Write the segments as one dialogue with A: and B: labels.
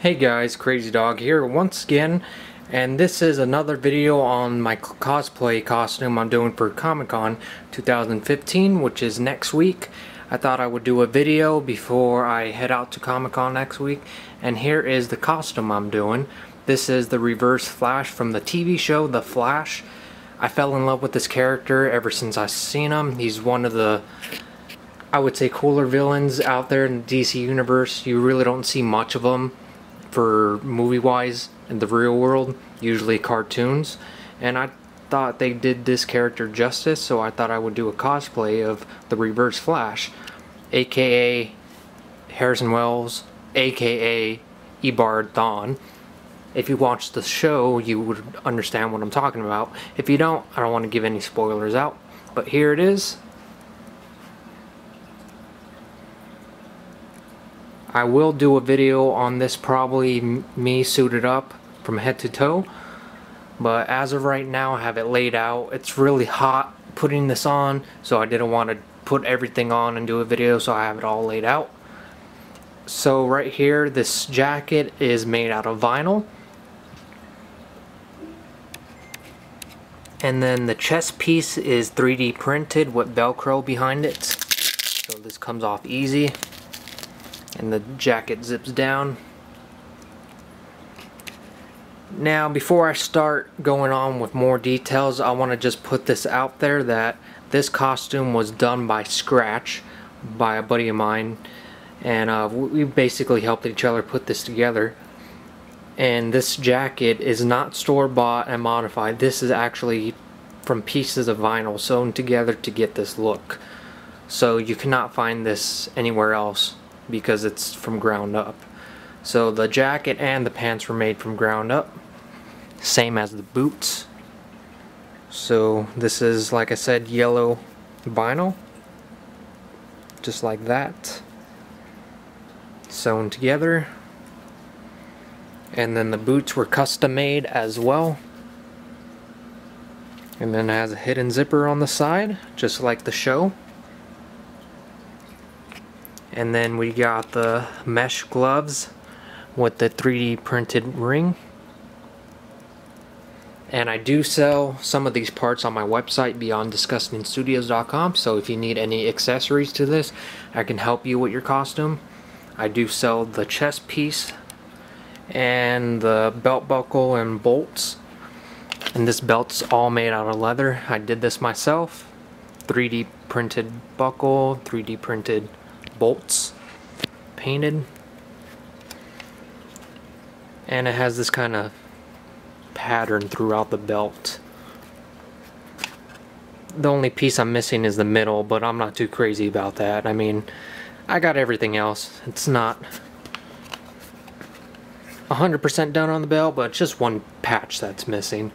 A: Hey guys, Crazy Dog here once again, and this is another video on my cosplay costume I'm doing for Comic-Con 2015, which is next week. I thought I would do a video before I head out to Comic-Con next week, and here is the costume I'm doing. This is the Reverse Flash from the TV show The Flash. I fell in love with this character ever since I seen him. He's one of the, I would say, cooler villains out there in the DC universe. You really don't see much of them for movie-wise in the real world, usually cartoons, and I thought they did this character justice, so I thought I would do a cosplay of the Reverse Flash, aka Harrison Wells, aka Eobard Thawne. If you watch the show, you would understand what I'm talking about. If you don't, I don't want to give any spoilers out, but here it is. I will do a video on this, probably me suited up from head to toe, but as of right now I have it laid out. It's really hot putting this on, so I didn't want to put everything on and do a video, so I have it all laid out. So right here, this jacket is made out of vinyl, and then the chest piece is 3D printed with Velcro behind it, so this comes off easy. And the jacket zips down. Now, before I start going on with more details, I want to just put this out there that this costume was done by scratch by a buddy of mine, and we basically helped each other put this together. And this jacket is not store-bought and modified. This is actually from pieces of vinyl sewn together to get this look. So you cannot find this anywhere else, because it's from ground up. So the jacket and the pants were made from ground up, same as the boots. So this is, like I said, yellow vinyl, just like that, sewn together. And then the boots were custom made as well, and then it has a hidden zipper on the side, just like the show. And then we got the mesh gloves with the 3D printed ring. And I do sell some of these parts on my website, BeyondDisgustingStudios.com, so if you need any accessories to this, I can help you with your costume. I do sell the chest piece and the belt buckle and bolts. And this belt's all made out of leather. I did this myself. 3D printed buckle, 3D printed bolts, painted, and it has this kind of pattern throughout the belt. The only piece I'm missing is the middle, but I'm not too crazy about that. I mean, I got everything else. It's not 100% done on the belt, but it's just one patch that's missing.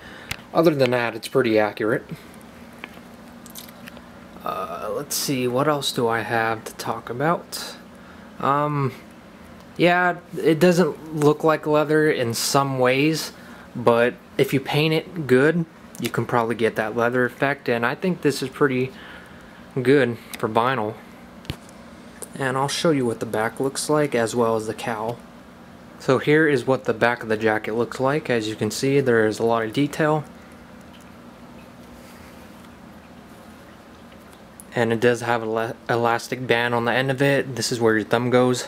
A: Other than that, it's pretty accurate. Let's see, what else do I have to talk about? Yeah, it doesn't look like leather in some ways, but if you paint it good, you can probably get that leather effect, and I think this is pretty good for vinyl. And I'll show you what the back looks like, as well as the cowl. So here is what the back of the jacket looks like. As you can see, there is a lot of detail. And it does have an elastic band on the end of it. This is where your thumb goes,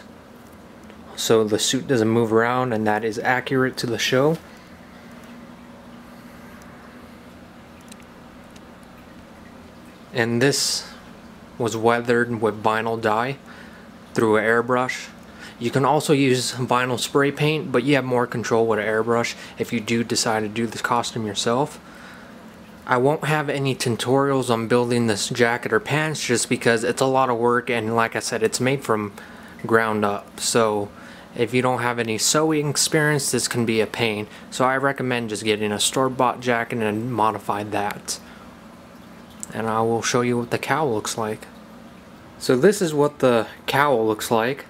A: so the suit doesn't move around, and that is accurate to the show. And this was weathered with vinyl dye through an airbrush. You can also use vinyl spray paint, but you have more control with an airbrush if you do decide to do this costume yourself. I won't have any tutorials on building this jacket or pants, just because it's a lot of work, and like I said, it's made from ground up. So if you don't have any sewing experience, this can be a pain. So I recommend just getting a store-bought jacket and modify that. And I will show you what the cowl looks like. So this is what the cowl looks like,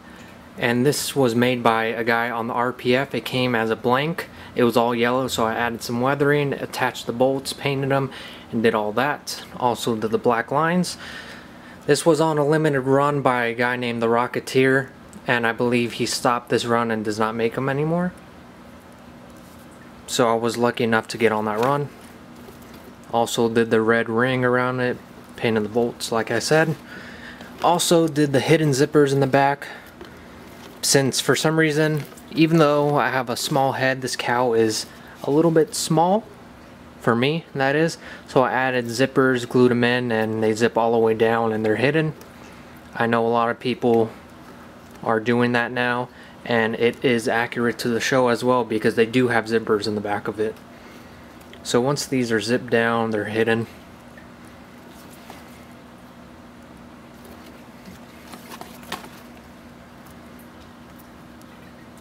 A: and this was made by a guy on the RPF. It came as a blank. It was all yellow, so I added some weathering, attached the bolts, painted them, and did all that. Also did the black lines. This was on a limited run by a guy named the Rocketeer. and I believe he stopped this run and does not make them anymore. So I was lucky enough to get on that run. Also did the red ring around it, painted the bolts like I said. Also did the hidden zippers in the back, since for some reason, even though I have a small head, this cow is a little bit small for me, that is. So I added zippers, glued them in, and they zip all the way down and they're hidden. I know a lot of people are doing that now, and it is accurate to the show as well because they do have zippers in the back of it. So once these are zipped down, they're hidden.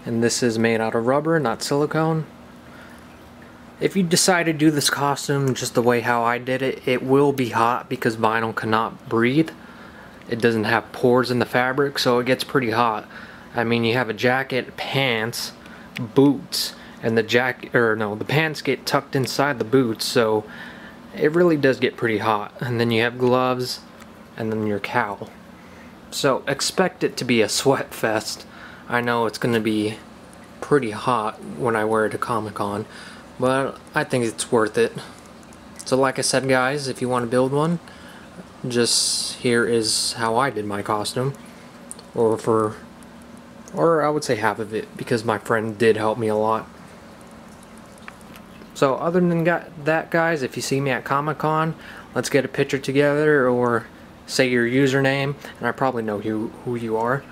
A: And this is made out of rubber, not silicone. If you decide to do this costume just the way how I did it, it will be hot because vinyl cannot breathe. It doesn't have pores in the fabric, so it gets pretty hot. I mean, you have a jacket, pants, boots, and the pants get tucked inside the boots, so it really does get pretty hot. And then you have gloves, and then your cowl. So expect it to be a sweat fest. I know it's going to be pretty hot when I wear it to Comic-Con, but I think it's worth it. So like I said, guys, if you want to build one, just here is how I did my costume. Or I would say half of it, because my friend did help me a lot. So other than that, guys, if you see me at Comic-Con, let's get a picture together, or say your username, and I probably know who you are.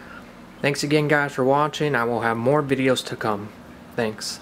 A: Thanks again, guys, for watching. I will have more videos to come. Thanks.